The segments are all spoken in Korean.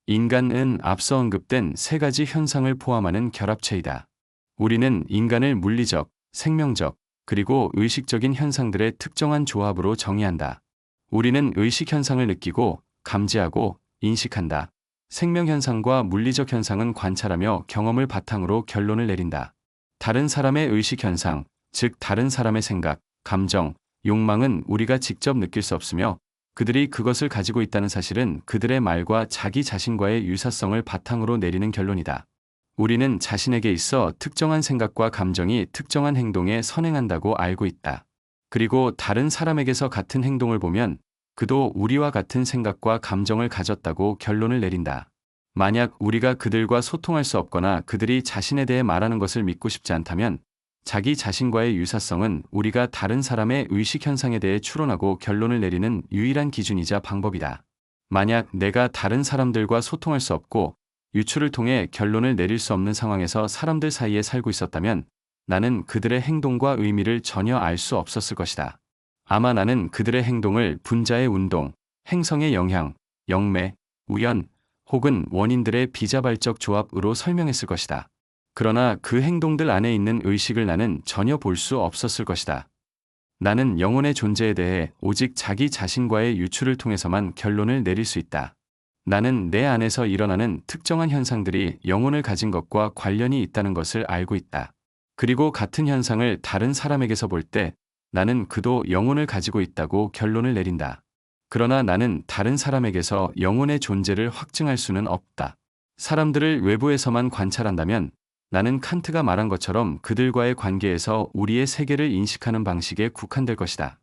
인간은 앞서 언급된 세 가지 현상을 포함하는 결합체이다. 우리는 인간을 물리적, 생명적, 그리고 의식적인 현상들의 특정한 조합으로 정의한다. 우리는 의식 현상을 느끼고, 감지하고, 인식한다. 생명 현상과 물리적 현상은 관찰하며 경험을 바탕으로 결론을 내린다. 다른 사람의 의식 현상, 즉 다른 사람의 생각, 감정, 욕망은 우리가 직접 느낄 수 없으며 그들이 그것을 가지고 있다는 사실은 그들의 말과 자기 자신과의 유사성을 바탕으로 내리는 결론이다. 우리는 자신에게 있어 특정한 생각과 감정이 특정한 행동에 선행한다고 알고 있다. 그리고 다른 사람에게서 같은 행동을 보면 그도 우리와 같은 생각과 감정을 가졌다고 결론을 내린다. 만약 우리가 그들과 소통할 수 없거나 그들이 자신에 대해 말하는 것을 믿고 싶지 않다면 자기 자신과의 유사성은 우리가 다른 사람의 의식 현상에 대해 추론하고 결론을 내리는 유일한 기준이자 방법이다. 만약 내가 다른 사람들과 소통할 수 없고 유추를 통해 결론을 내릴 수 없는 상황에서 사람들 사이에 살고 있었다면 나는 그들의 행동과 의미를 전혀 알 수 없었을 것이다. 아마 나는 그들의 행동을 분자의 운동, 행성의 영향, 영매, 우연, 혹은 원인들의 비자발적 조합으로 설명했을 것이다. 그러나 그 행동들 안에 있는 의식을 나는 전혀 볼 수 없었을 것이다. 나는 영혼의 존재에 대해 오직 자기 자신과의 유추를 통해서만 결론을 내릴 수 있다. 나는 내 안에서 일어나는 특정한 현상들이 영혼을 가진 것과 관련이 있다는 것을 알고 있다. 그리고 같은 현상을 다른 사람에게서 볼 때 나는 그도 영혼을 가지고 있다고 결론을 내린다. 그러나 나는 다른 사람에게서 영혼의 존재를 확증할 수는 없다. 사람들을 외부에서만 관찰한다면 나는 칸트가 말한 것처럼 그들과의 관계에서 우리의 세계를 인식하는 방식에 국한될 것이다.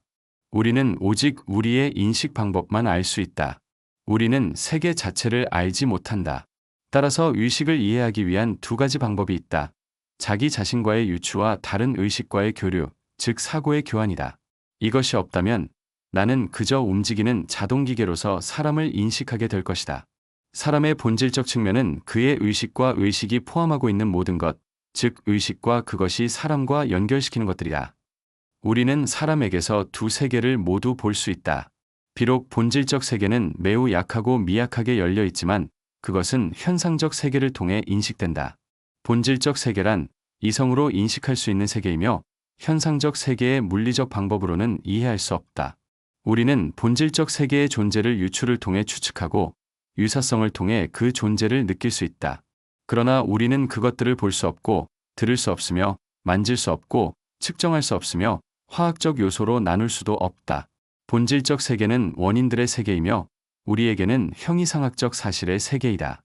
우리는 오직 우리의 인식 방법만 알 수 있다. 우리는 세계 자체를 알지 못한다. 따라서 의식을 이해하기 위한 두 가지 방법이 있다. 자기 자신과의 유추와 다른 의식과의 교류, 즉 사고의 교환이다. 이것이 없다면 나는 그저 움직이는 자동기계로서 사람을 인식하게 될 것이다. 사람의 본질적 측면은 그의 의식과 의식이 포함하고 있는 모든 것, 즉 의식과 그것이 사람과 연결시키는 것들이다. 우리는 사람에게서 두 세계를 모두 볼 수 있다. 비록 본질적 세계는 매우 약하고 미약하게 열려 있지만 그것은 현상적 세계를 통해 인식된다. 본질적 세계란 이성으로 인식할 수 있는 세계이며 현상적 세계의 물리적 방법으로는 이해할 수 없다. 우리는 본질적 세계의 존재를 유추를 통해 추측하고 유사성을 통해 그 존재를 느낄 수 있다. 그러나 우리는 그것들을 볼 수 없고 들을 수 없으며 만질 수 없고 측정할 수 없으며 화학적 요소로 나눌 수도 없다. 본질적 세계는 원인들의 세계이며 우리에게는 형이상학적 사실의 세계이다.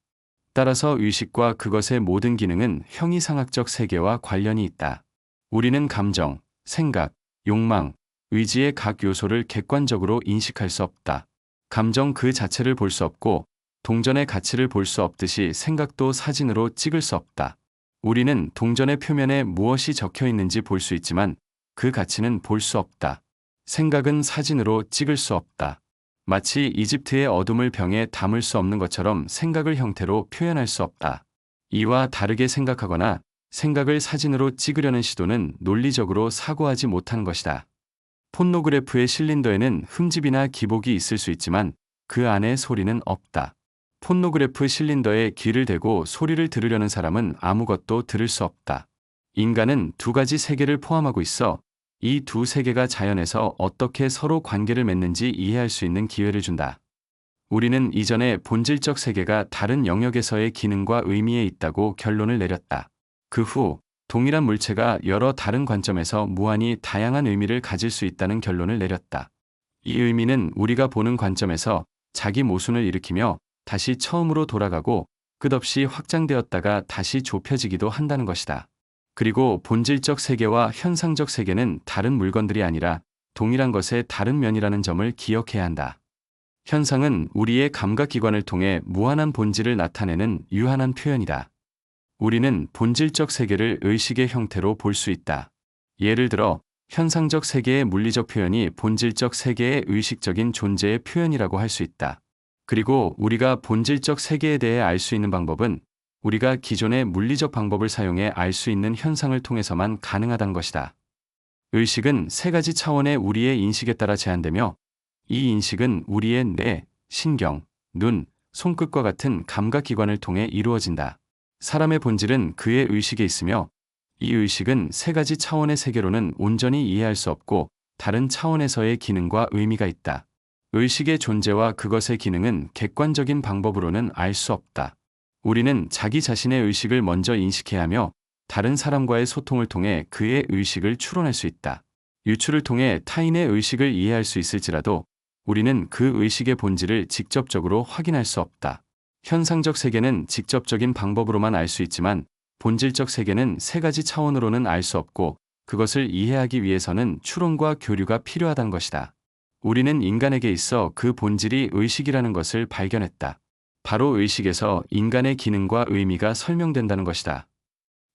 따라서 의식과 그것의 모든 기능은 형이상학적 세계와 관련이 있다. 우리는 감정, 생각, 욕망, 의지의 각 요소를 객관적으로 인식할 수 없다. 감정 그 자체를 볼 수 없고 동전의 가치를 볼 수 없듯이 생각도 사진으로 찍을 수 없다. 우리는 동전의 표면에 무엇이 적혀 있는지 볼 수 있지만 그 가치는 볼 수 없다. 생각은 사진으로 찍을 수 없다. 마치 이집트의 어둠을 병에 담을 수 없는 것처럼 생각을 형태로 표현할 수 없다. 이와 다르게 생각하거나 생각을 사진으로 찍으려는 시도는 논리적으로 사고하지 못하는 것이다. 폰노그래프의 실린더에는 흠집이나 기복이 있을 수 있지만 그 안에 소리는 없다. 폰노그래프 실린더에 귀를 대고 소리를 들으려는 사람은 아무것도 들을 수 없다. 인간은 두 가지 세계를 포함하고 있어 이 두 세계가 자연에서 어떻게 서로 관계를 맺는지 이해할 수 있는 기회를 준다. 우리는 이전에 본질적 세계가 다른 영역에서의 기능과 의미에 있다고 결론을 내렸다. 그 후 동일한 물체가 여러 다른 관점에서 무한히 다양한 의미를 가질 수 있다는 결론을 내렸다. 이 의미는 우리가 보는 관점에서 자기 모순을 일으키며 다시 처음으로 돌아가고 끝없이 확장되었다가 다시 좁혀지기도 한다는 것이다. 그리고 본질적 세계와 현상적 세계는 다른 물건들이 아니라 동일한 것의 다른 면이라는 점을 기억해야 한다. 현상은 우리의 감각기관을 통해 무한한 본질을 나타내는 유한한 표현이다. 우리는 본질적 세계를 의식의 형태로 볼 수 있다. 예를 들어 현상적 세계의 물리적 표현이 본질적 세계의 의식적인 존재의 표현이라고 할 수 있다. 그리고 우리가 본질적 세계에 대해 알 수 있는 방법은 우리가 기존의 물리적 방법을 사용해 알 수 있는 현상을 통해서만 가능하다는 것이다. 의식은 세 가지 차원의 우리의 인식에 따라 제한되며 이 인식은 우리의 뇌, 신경, 눈, 손끝과 같은 감각기관을 통해 이루어진다. 사람의 본질은 그의 의식에 있으며 이 의식은 세 가지 차원의 세계로는 온전히 이해할 수 없고 다른 차원에서의 기능과 의미가 있다. 의식의 존재와 그것의 기능은 객관적인 방법으로는 알 수 없다. 우리는 자기 자신의 의식을 먼저 인식해야 하며 다른 사람과의 소통을 통해 그의 의식을 추론할 수 있다. 유추를 통해 타인의 의식을 이해할 수 있을지라도 우리는 그 의식의 본질을 직접적으로 확인할 수 없다. 현상적 세계는 직접적인 방법으로만 알 수 있지만 본질적 세계는 세 가지 차원으로는 알 수 없고 그것을 이해하기 위해서는 추론과 교류가 필요하다는 것이다. 우리는 인간에게 있어 그 본질이 의식이라는 것을 발견했다. 바로 의식에서 인간의 기능과 의미가 설명된다는 것이다.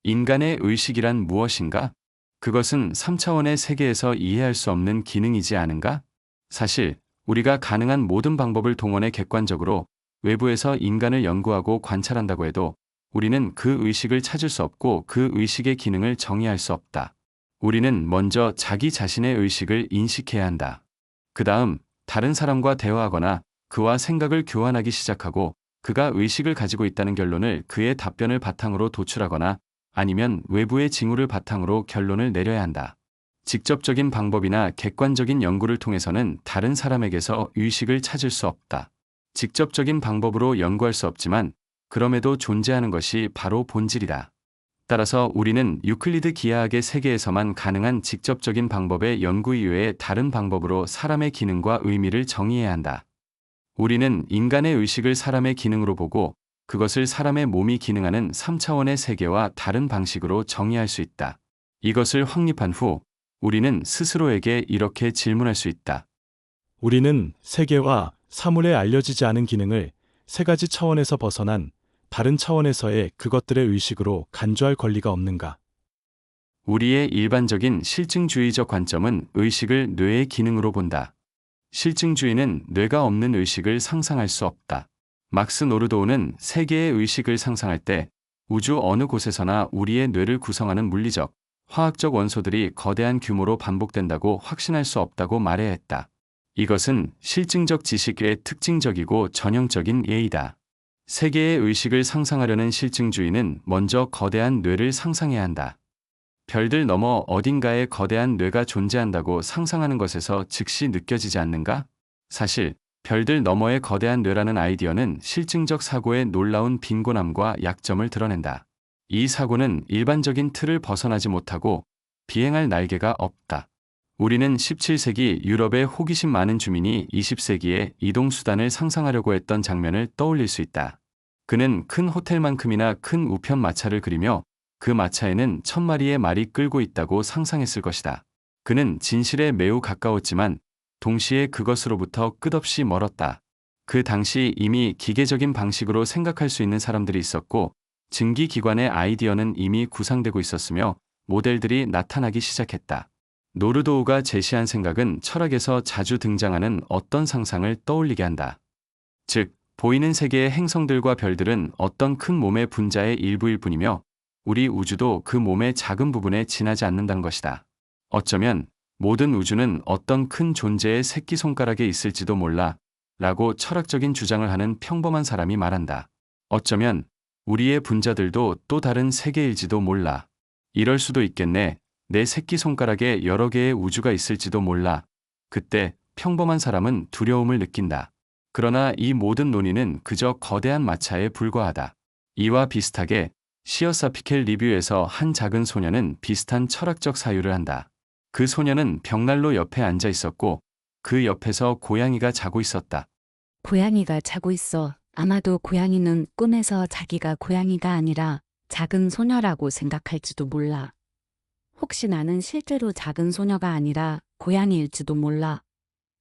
인간의 의식이란 무엇인가? 그것은 3차원의 세계에서 이해할 수 없는 기능이지 않은가? 사실 우리가 가능한 모든 방법을 동원해 객관적으로 외부에서 인간을 연구하고 관찰한다고 해도 우리는 그 의식을 찾을 수 없고 그 의식의 기능을 정의할 수 없다. 우리는 먼저 자기 자신의 의식을 인식해야 한다. 그 다음 다른 사람과 대화하거나 그와 생각을 교환하기 시작하고 그가 의식을 가지고 있다는 결론을 그의 답변을 바탕으로 도출하거나 아니면 외부의 징후를 바탕으로 결론을 내려야 한다. 직접적인 방법이나 객관적인 연구를 통해서는 다른 사람에게서 의식을 찾을 수 없다. 직접적인 방법으로 연구할 수 없지만 그럼에도 존재하는 것이 바로 본질이다. 따라서 우리는 유클리드 기하학의 세계에서만 가능한 직접적인 방법의 연구 이외에 다른 방법으로 사람의 기능과 의미를 정의해야 한다. 우리는 인간의 의식을 사람의 기능으로 보고 그것을 사람의 몸이 기능하는 3차원의 세계와 다른 방식으로 정의할 수 있다. 이것을 확립한 후 우리는 스스로에게 이렇게 질문할 수 있다. 우리는 세계와 사물에 알려지지 않은 기능을 세 가지 차원에서 벗어난 다른 차원에서의 그것들의 의식으로 간주할 권리가 없는가? 우리의 일반적인 실증주의적 관점은 의식을 뇌의 기능으로 본다. 실증주의는 뇌가 없는 의식을 상상할 수 없다. 막스 노르도우는 세계의 의식을 상상할 때 우주 어느 곳에서나 우리의 뇌를 구성하는 물리적, 화학적 원소들이 거대한 규모로 반복된다고 확신할 수 없다고 말해야 했다. 이것은 실증적 지식의 특징적이고 전형적인 예이다. 세계의 의식을 상상하려는 실증주의는 먼저 거대한 뇌를 상상해야 한다. 별들 너머 어딘가에 거대한 뇌가 존재한다고 상상하는 것에서 즉시 느껴지지 않는가? 사실 별들 너머의 거대한 뇌라는 아이디어는 실증적 사고의 놀라운 빈곤함과 약점을 드러낸다. 이 사고는 일반적인 틀을 벗어나지 못하고 비행할 날개가 없다. 우리는 17세기 유럽의 호기심 많은 주민이 20세기에 이동수단을 상상하려고 했던 장면을 떠올릴 수 있다. 그는 큰 호텔만큼이나 큰 우편 마차를 그리며 그 마차에는 1000마리의 말이 끌고 있다고 상상했을 것이다. 그는 진실에 매우 가까웠지만 동시에 그것으로부터 끝없이 멀었다. 그 당시 이미 기계적인 방식으로 생각할 수 있는 사람들이 있었고 증기기관의 아이디어는 이미 구상되고 있었으며 모델들이 나타나기 시작했다. 노르도우가 제시한 생각은 철학에서 자주 등장하는 어떤 상상을 떠올리게 한다. 즉, 보이는 세계의 행성들과 별들은 어떤 큰 몸의 분자의 일부일 뿐이며 우리 우주도 그 몸의 작은 부분에 지나지 않는다는 것이다. 어쩌면 모든 우주는 어떤 큰 존재의 새끼손가락에 있을지도 몰라 라고 철학적인 주장을 하는 평범한 사람이 말한다. 어쩌면 우리의 분자들도 또 다른 세계일지도 몰라. 이럴 수도 있겠네. 내 새끼손가락에 여러 개의 우주가 있을지도 몰라. 그때 평범한 사람은 두려움을 느낀다. 그러나 이 모든 논의는 그저 거대한 마차에 불과하다. 이와 비슷하게 시어사피켈 리뷰에서 한 작은 소녀는 비슷한 철학적 사유를 한다. 그 소녀는 벽난로 옆에 앉아 있었고 그 옆에서 고양이가 자고 있었다. 고양이가 자고 있어. 아마도 고양이는 꿈에서 자기가 고양이가 아니라 작은 소녀라고 생각할지도 몰라. 혹시 나는 실제로 작은 소녀가 아니라 고양이일지도 몰라.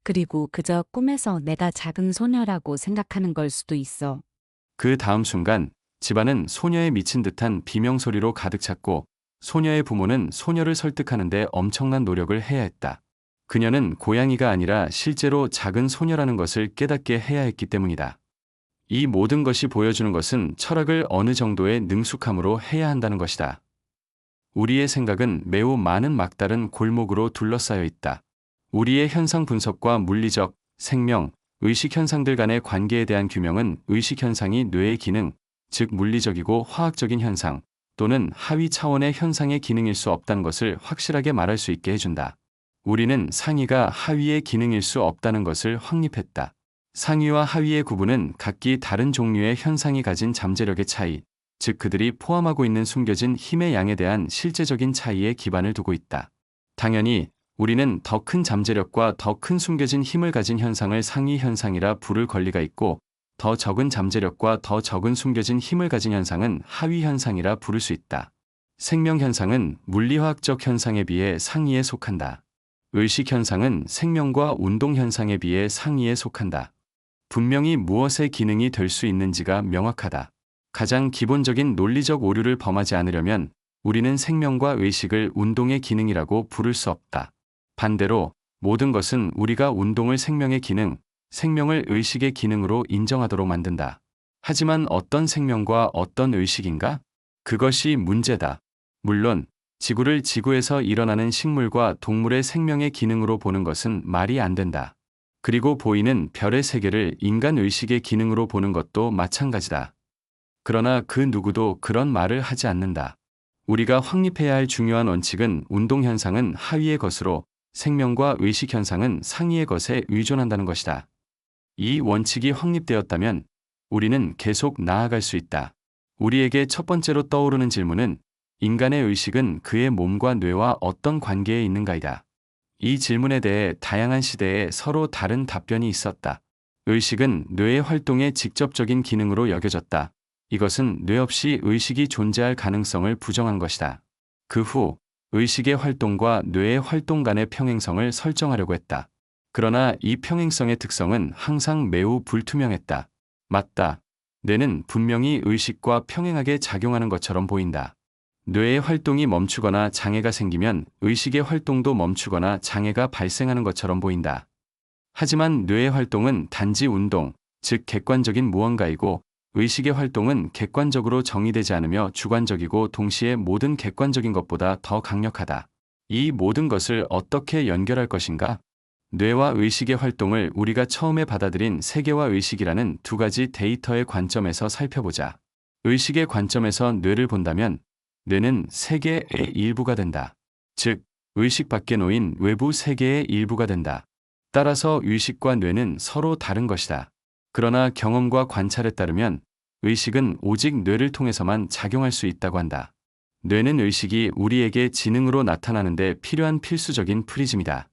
그리고 그저 꿈에서 내가 작은 소녀라고 생각하는 걸 수도 있어. 그 다음 순간 집안은 소녀에 미친 듯한 비명소리로 가득 찼고 소녀의 부모는 소녀를 설득하는 데 엄청난 노력을 해야 했다. 그녀는 고양이가 아니라 실제로 작은 소녀라는 것을 깨닫게 해야 했기 때문이다. 이 모든 것이 보여주는 것은 철학을 어느 정도의 능숙함으로 해야 한다는 것이다. 우리의 생각은 매우 많은 막다른 골목으로 둘러싸여 있다. 우리의 현상 분석과 물리적, 생명, 의식 현상들 간의 관계에 대한 규명은 의식 현상이 뇌의 기능, 즉 물리적이고 화학적인 현상 또는 하위 차원의 현상의 기능일 수 없다는 것을 확실하게 말할 수 있게 해준다. 우리는 상위가 하위의 기능일 수 없다는 것을 확립했다. 상위와 하위의 구분은 각기 다른 종류의 현상이 가진 잠재력의 차이, 즉 그들이 포함하고 있는 숨겨진 힘의 양에 대한 실제적인 차이에 기반을 두고 있다. 당연히 우리는 더 큰 잠재력과 더 큰 숨겨진 힘을 가진 현상을 상위 현상이라 부를 권리가 있고 더 적은 잠재력과 더 적은 숨겨진 힘을 가진 현상은 하위 현상이라 부를 수 있다. 생명 현상은 물리화학적 현상에 비해 상위에 속한다. 의식 현상은 생명과 운동 현상에 비해 상위에 속한다. 분명히 무엇의 기능이 될 수 있는지가 명확하다. 가장 기본적인 논리적 오류를 범하지 않으려면 우리는 생명과 의식을 운동의 기능이라고 부를 수 없다. 반대로 모든 것은 우리가 운동을 생명의 기능, 생명을 의식의 기능으로 인정하도록 만든다. 하지만 어떤 생명과 어떤 의식인가? 그것이 문제다. 물론 지구를 지구에서 일어나는 식물과 동물의 생명의 기능으로 보는 것은 말이 안 된다. 그리고 보이는 별의 세계를 인간 의식의 기능으로 보는 것도 마찬가지다. 그러나 그 누구도 그런 말을 하지 않는다. 우리가 확립해야 할 중요한 원칙은 운동 현상은 하위의 것으로 생명과 의식 현상은 상위의 것에 의존한다는 것이다. 이 원칙이 확립되었다면 우리는 계속 나아갈 수 있다. 우리에게 첫 번째로 떠오르는 질문은 인간의 의식은 그의 몸과 뇌와 어떤 관계에 있는가이다. 이 질문에 대해 다양한 시대에 서로 다른 답변이 있었다. 의식은 뇌의 활동의 직접적인 기능으로 여겨졌다. 이것은 뇌 없이 의식이 존재할 가능성을 부정한 것이다. 그 후 의식의 활동과 뇌의 활동 간의 평행성을 설정하려고 했다. 그러나 이 평행성의 특성은 항상 매우 불투명했다. 맞다. 뇌는 분명히 의식과 평행하게 작용하는 것처럼 보인다. 뇌의 활동이 멈추거나 장애가 생기면 의식의 활동도 멈추거나 장애가 발생하는 것처럼 보인다. 하지만 뇌의 활동은 단지 운동, 즉 객관적인 무언가이고 의식의 활동은 객관적으로 정의되지 않으며 주관적이고 동시에 모든 객관적인 것보다 더 강력하다. 이 모든 것을 어떻게 연결할 것인가? 뇌와 의식의 활동을 우리가 처음에 받아들인 세계와 의식이라는 두 가지 데이터의 관점에서 살펴보자. 의식의 관점에서 뇌를 본다면 뇌는 세계의 일부가 된다. 즉, 의식 밖에 놓인 외부 세계의 일부가 된다. 따라서 의식과 뇌는 서로 다른 것이다. 그러나 경험과 관찰에 따르면 의식은 오직 뇌를 통해서만 작용할 수 있다고 한다. 뇌는 의식이 우리에게 지능으로 나타나는데 필요한 필수적인 프리즘이다.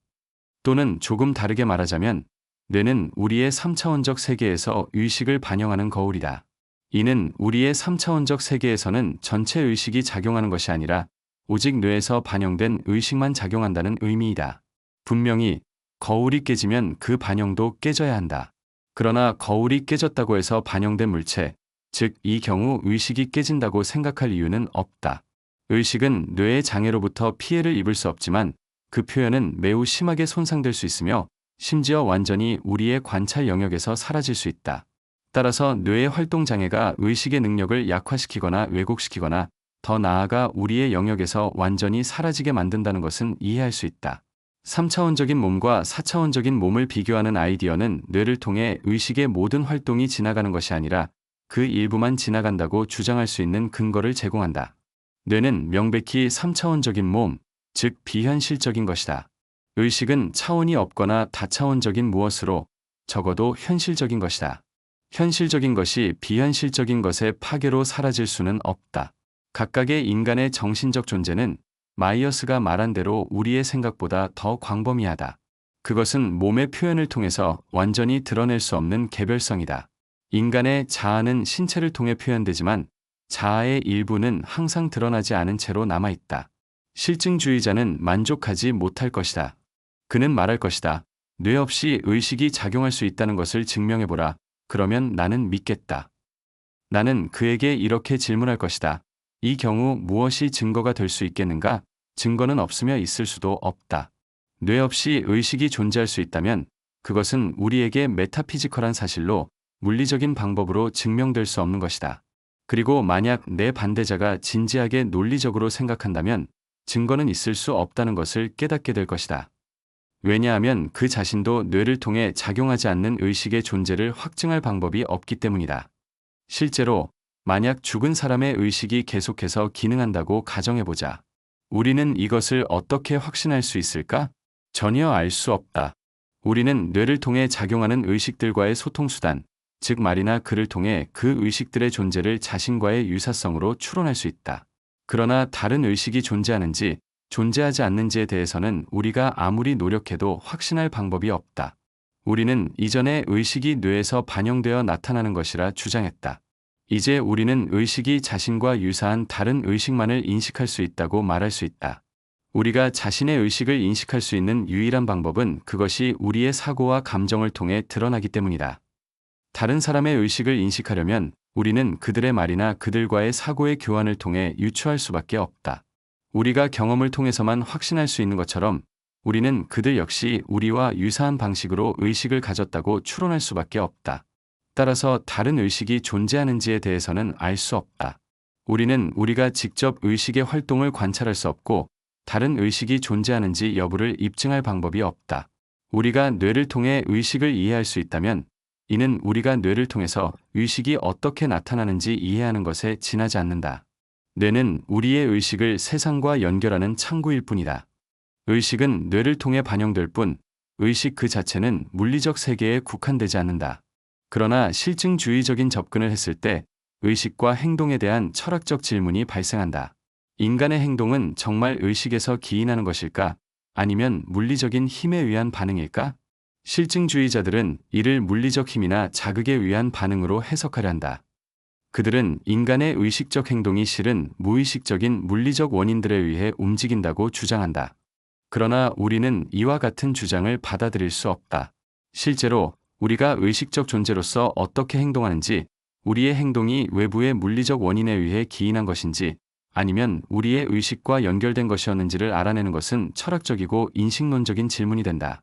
또는 조금 다르게 말하자면 뇌는 우리의 3차원적 세계에서 의식을 반영하는 거울이다. 이는 우리의 3차원적 세계에서는 전체 의식이 작용하는 것이 아니라 오직 뇌에서 반영된 의식만 작용한다는 의미이다. 분명히 거울이 깨지면 그 반영도 깨져야 한다. 그러나 거울이 깨졌다고 해서 반영된 물체, 즉 이 경우 의식이 깨진다고 생각할 이유는 없다. 의식은 뇌의 장애로부터 피해를 입을 수 없지만 그 표현은 매우 심하게 손상될 수 있으며 심지어 완전히 우리의 관찰 영역에서 사라질 수 있다. 따라서 뇌의 활동 장애가 의식의 능력을 약화시키거나 왜곡시키거나 더 나아가 우리의 영역에서 완전히 사라지게 만든다는 것은 이해할 수 있다. 3차원적인 몸과 4차원적인 몸을 비교하는 아이디어는 뇌를 통해 의식의 모든 활동이 지나가는 것이 아니라 그 일부만 지나간다고 주장할 수 있는 근거를 제공한다. 뇌는 명백히 3차원적인 몸, 즉 비현실적인 것이다. 의식은 차원이 없거나 다차원적인 무엇으로 적어도 현실적인 것이다. 현실적인 것이 비현실적인 것의 파괴로 사라질 수는 없다. 각각의 인간의 정신적 존재는 마이어스가 말한 대로 우리의 생각보다 더 광범위하다. 그것은 몸의 표현을 통해서 완전히 드러낼 수 없는 개별성이다. 인간의 자아는 신체를 통해 표현되지만 자아의 일부는 항상 드러나지 않은 채로 남아있다. 실증주의자는 만족하지 못할 것이다. 그는 말할 것이다. 뇌 없이 의식이 작용할 수 있다는 것을 증명해보라. 그러면 나는 믿겠다. 나는 그에게 이렇게 질문할 것이다. 이 경우 무엇이 증거가 될 수 있겠는가? 증거는 없으며 있을 수도 없다. 뇌 없이 의식이 존재할 수 있다면 그것은 우리에게 메타피지컬한 사실로 물리적인 방법으로 증명될 수 없는 것이다. 그리고 만약 내 반대자가 진지하게 논리적으로 생각한다면 증거는 있을 수 없다는 것을 깨닫게 될 것이다. 왜냐하면 그 자신도 뇌를 통해 작용하지 않는 의식의 존재를 확증할 방법이 없기 때문이다. 실제로 만약 죽은 사람의 의식이 계속해서 기능한다고 가정해보자. 우리는 이것을 어떻게 확신할 수 있을까? 전혀 알 수 없다. 우리는 뇌를 통해 작용하는 의식들과의 소통수단, 즉 말이나 글을 통해 그 의식들의 존재를 자신과의 유사성으로 추론할 수 있다. 그러나 다른 의식이 존재하는지 존재하지 않는지에 대해서는 우리가 아무리 노력해도 확신할 방법이 없다. 우리는 이전에 의식이 뇌에서 반영되어 나타나는 것이라 주장했다. 이제 우리는 의식이 자신과 유사한 다른 의식만을 인식할 수 있다고 말할 수 있다. 우리가 자신의 의식을 인식할 수 있는 유일한 방법은 그것이 우리의 사고와 감정을 통해 드러나기 때문이다. 다른 사람의 의식을 인식하려면 우리는 그들의 말이나 그들과의 사고의 교환을 통해 유추할 수밖에 없다. 우리가 경험을 통해서만 확신할 수 있는 것처럼 우리는 그들 역시 우리와 유사한 방식으로 의식을 가졌다고 추론할 수밖에 없다. 따라서 다른 의식이 존재하는지에 대해서는 알 수 없다. 우리는 우리가 직접 의식의 활동을 관찰할 수 없고 다른 의식이 존재하는지 여부를 입증할 방법이 없다. 우리가 뇌를 통해 의식을 이해할 수 있다면 이는 우리가 뇌를 통해서 의식이 어떻게 나타나는지 이해하는 것에 지나지 않는다. 뇌는 우리의 의식을 세상과 연결하는 창구일 뿐이다. 의식은 뇌를 통해 반영될 뿐 의식 그 자체는 물리적 세계에 국한되지 않는다. 그러나 실증주의적인 접근을 했을 때 의식과 행동에 대한 철학적 질문이 발생한다. 인간의 행동은 정말 의식에서 기인하는 것일까? 아니면 물리적인 힘에 의한 반응일까? 실증주의자들은 이를 물리적 힘이나 자극에 의한 반응으로 해석하려 한다. 그들은 인간의 의식적 행동이 실은 무의식적인 물리적 원인들에 의해 움직인다고 주장한다. 그러나 우리는 이와 같은 주장을 받아들일 수 없다. 실제로 우리가 의식적 존재로서 어떻게 행동하는지, 우리의 행동이 외부의 물리적 원인에 의해 기인한 것인지, 아니면 우리의 의식과 연결된 것이었는지를 알아내는 것은 철학적이고 인식론적인 질문이 된다.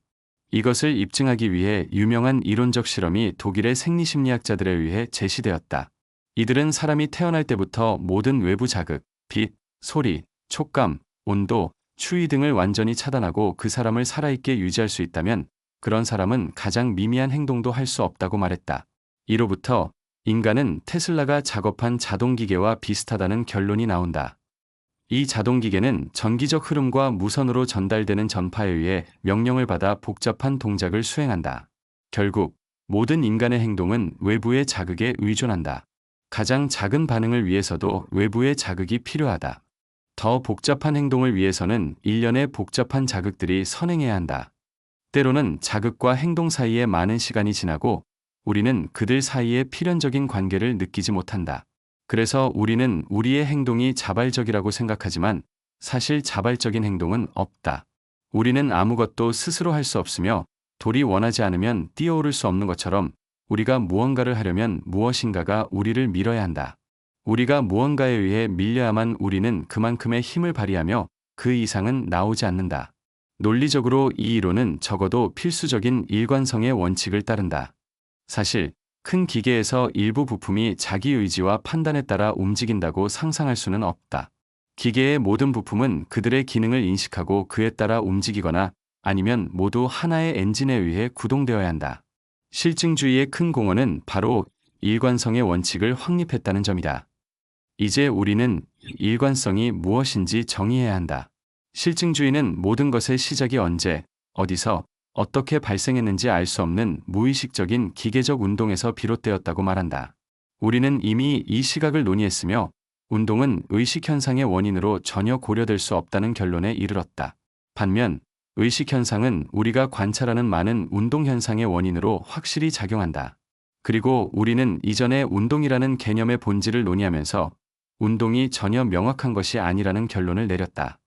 이것을 입증하기 위해 유명한 이론적 실험이 독일의 생리심리학자들에 의해 제시되었다. 이들은 사람이 태어날 때부터 모든 외부 자극, 빛, 소리, 촉감, 온도, 추위 등을 완전히 차단하고 그 사람을 살아있게 유지할 수 있다면 그런 사람은 가장 미미한 행동도 할 수 없다고 말했다. 이로부터 인간은 테슬라가 작업한 자동기계와 비슷하다는 결론이 나온다. 이 자동기계는 전기적 흐름과 무선으로 전달되는 전파에 의해 명령을 받아 복잡한 동작을 수행한다. 결국 모든 인간의 행동은 외부의 자극에 의존한다. 가장 작은 반응을 위해서도 외부의 자극이 필요하다. 더 복잡한 행동을 위해서는 일련의 복잡한 자극들이 선행해야 한다. 때로는 자극과 행동 사이에 많은 시간이 지나고 우리는 그들 사이의 필연적인 관계를 느끼지 못한다. 그래서 우리는 우리의 행동이 자발적이라고 생각하지만 사실 자발적인 행동은 없다. 우리는 아무것도 스스로 할 수 없으며 돌이 원하지 않으면 뛰어오를 수 없는 것처럼 우리가 무언가를 하려면 무엇인가가 우리를 밀어야 한다. 우리가 무언가에 의해 밀려야만 우리는 그만큼의 힘을 발휘하며 그 이상은 나오지 않는다. 논리적으로 이 이론은 적어도 필수적인 일관성의 원칙을 따른다. 사실 큰 기계에서 일부 부품이 자기 의지와 판단에 따라 움직인다고 상상할 수는 없다. 기계의 모든 부품은 그들의 기능을 인식하고 그에 따라 움직이거나 아니면 모두 하나의 엔진에 의해 구동되어야 한다. 실증주의의 큰 공헌은 바로 일관성의 원칙을 확립했다는 점이다. 이제 우리는 일관성이 무엇인지 정의해야 한다. 실증주의는 모든 것의 시작이 언제, 어디서, 어떻게 발생했는지 알 수 없는 무의식적인 기계적 운동에서 비롯되었다고 말한다. 우리는 이미 이 시각을 논의했으며 운동은 의식현상의 원인으로 전혀 고려될 수 없다는 결론에 이르렀다. 반면 의식현상은 우리가 관찰하는 많은 운동현상의 원인으로 확실히 작용한다. 그리고 우리는 이전에 운동이라는 개념의 본질을 논의하면서 운동이 전혀 명확한 것이 아니라는 결론을 내렸다.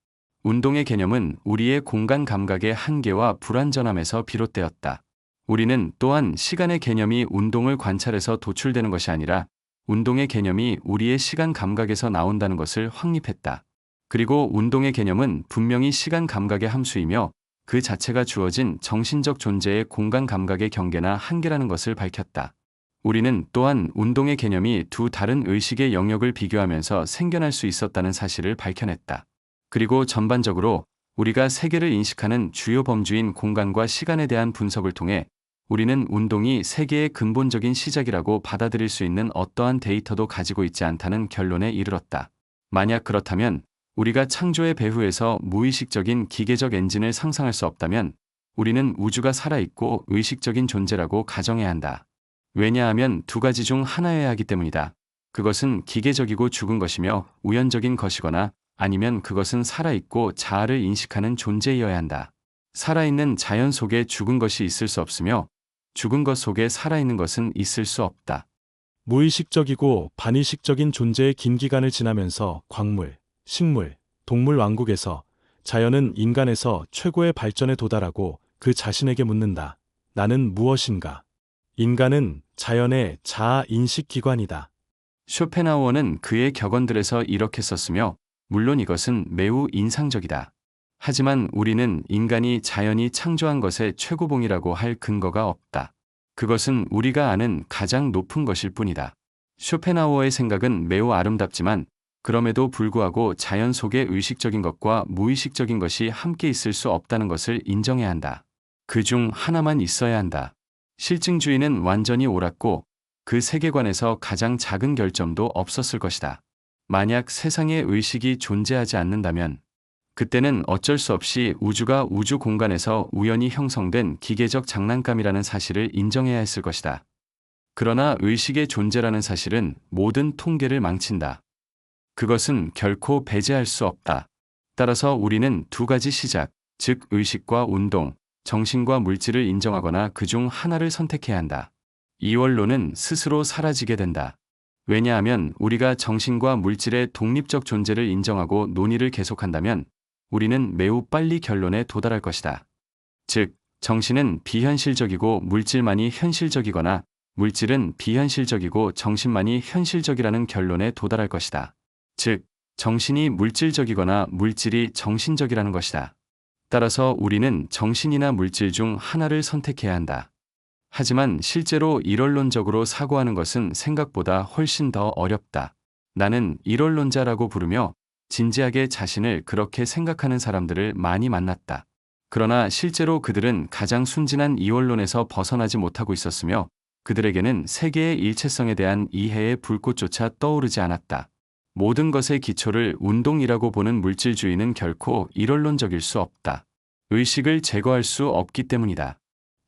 운동의 개념은 우리의 공간 감각의 한계와 불완전함에서 비롯되었다. 우리는 또한 시간의 개념이 운동을 관찰해서 도출되는 것이 아니라 운동의 개념이 우리의 시간 감각에서 나온다는 것을 확립했다. 그리고 운동의 개념은 분명히 시간 감각의 함수이며 그 자체가 주어진 정신적 존재의 공간 감각의 경계나 한계라는 것을 밝혔다. 우리는 또한 운동의 개념이 두 다른 의식의 영역을 비교하면서 생겨날 수 있었다는 사실을 밝혀냈다. 그리고 전반적으로 우리가 세계를 인식하는 주요 범주인 공간과 시간에 대한 분석을 통해 우리는 운동이 세계의 근본적인 시작이라고 받아들일 수 있는 어떠한 데이터도 가지고 있지 않다는 결론에 이르렀다. 만약 그렇다면 우리가 창조의 배후에서 무의식적인 기계적 엔진을 상상할 수 없다면 우리는 우주가 살아있고 의식적인 존재라고 가정해야 한다. 왜냐하면 두 가지 중 하나여야 하기 때문이다. 그것은 기계적이고 죽은 것이며 우연적인 것이거나 아니면 그것은 살아있고 자아를 인식하는 존재이어야 한다. 살아있는 자연 속에 죽은 것이 있을 수 없으며 죽은 것 속에 살아있는 것은 있을 수 없다. 무의식적이고 반의식적인 존재의 긴 기간을 지나면서 광물, 식물, 동물 왕국에서 자연은 인간에서 최고의 발전에 도달하고 그 자신에게 묻는다. 나는 무엇인가? 인간은 자연의 자아 인식 기관이다. 쇼펜하우어는 그의 격언들에서 이렇게 썼으며 물론 이것은 매우 인상적이다. 하지만 우리는 인간이 자연이 창조한 것의 최고봉이라고 할 근거가 없다. 그것은 우리가 아는 가장 높은 것일 뿐이다. 쇼펜하우어의 생각은 매우 아름답지만 그럼에도 불구하고 자연 속의 의식적인 것과 무의식적인 것이 함께 있을 수 없다는 것을 인정해야 한다. 그 중 하나만 있어야 한다. 실증주의는 완전히 옳았고 그 세계관에서 가장 작은 결점도 없었을 것이다. 만약 세상에 의식이 존재하지 않는다면 그때는 어쩔 수 없이 우주가 우주 공간에서 우연히 형성된 기계적 장난감이라는 사실을 인정해야 했을 것이다. 그러나 의식의 존재라는 사실은 모든 통계를 망친다. 그것은 결코 배제할 수 없다. 따라서 우리는 두 가지 시작, 즉 의식과 운동, 정신과 물질을 인정하거나 그 중 하나를 선택해야 한다. 이원론은 스스로 사라지게 된다. 왜냐하면 우리가 정신과 물질의 독립적 존재를 인정하고 논의를 계속한다면 우리는 매우 빨리 결론에 도달할 것이다. 즉, 정신은 비현실적이고 물질만이 현실적이거나 물질은 비현실적이고 정신만이 현실적이라는 결론에 도달할 것이다. 즉, 정신이 물질적이거나 물질이 정신적이라는 것이다. 따라서 우리는 정신이나 물질 중 하나를 선택해야 한다. 하지만 실제로 일원론적으로 사고하는 것은 생각보다 훨씬 더 어렵다. 나는 일원론자라고 부르며 진지하게 자신을 그렇게 생각하는 사람들을 많이 만났다. 그러나 실제로 그들은 가장 순진한 이원론에서 벗어나지 못하고 있었으며 그들에게는 세계의 일체성에 대한 이해의 불꽃조차 떠오르지 않았다. 모든 것의 기초를 운동이라고 보는 물질주의는 결코 일원론적일 수 없다. 의식을 제거할 수 없기 때문이다.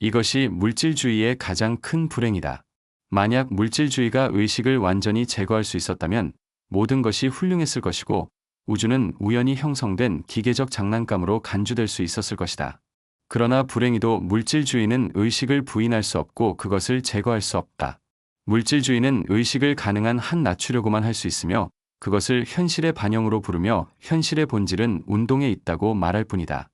이것이 물질주의의 가장 큰 불행이다. 만약 물질주의가 의식을 완전히 제거할 수 있었다면 모든 것이 훌륭했을 것이고 우주는 우연히 형성된 기계적 장난감으로 간주될 수 있었을 것이다. 그러나 불행히도 물질주의는 의식을 부인할 수 없고 그것을 제거할 수 없다. 물질주의는 의식을 가능한 한 낮추려고만 할 수 있으며 그것을 현실의 반영으로 부르며 현실의 본질은 운동에 있다고 말할 뿐이다.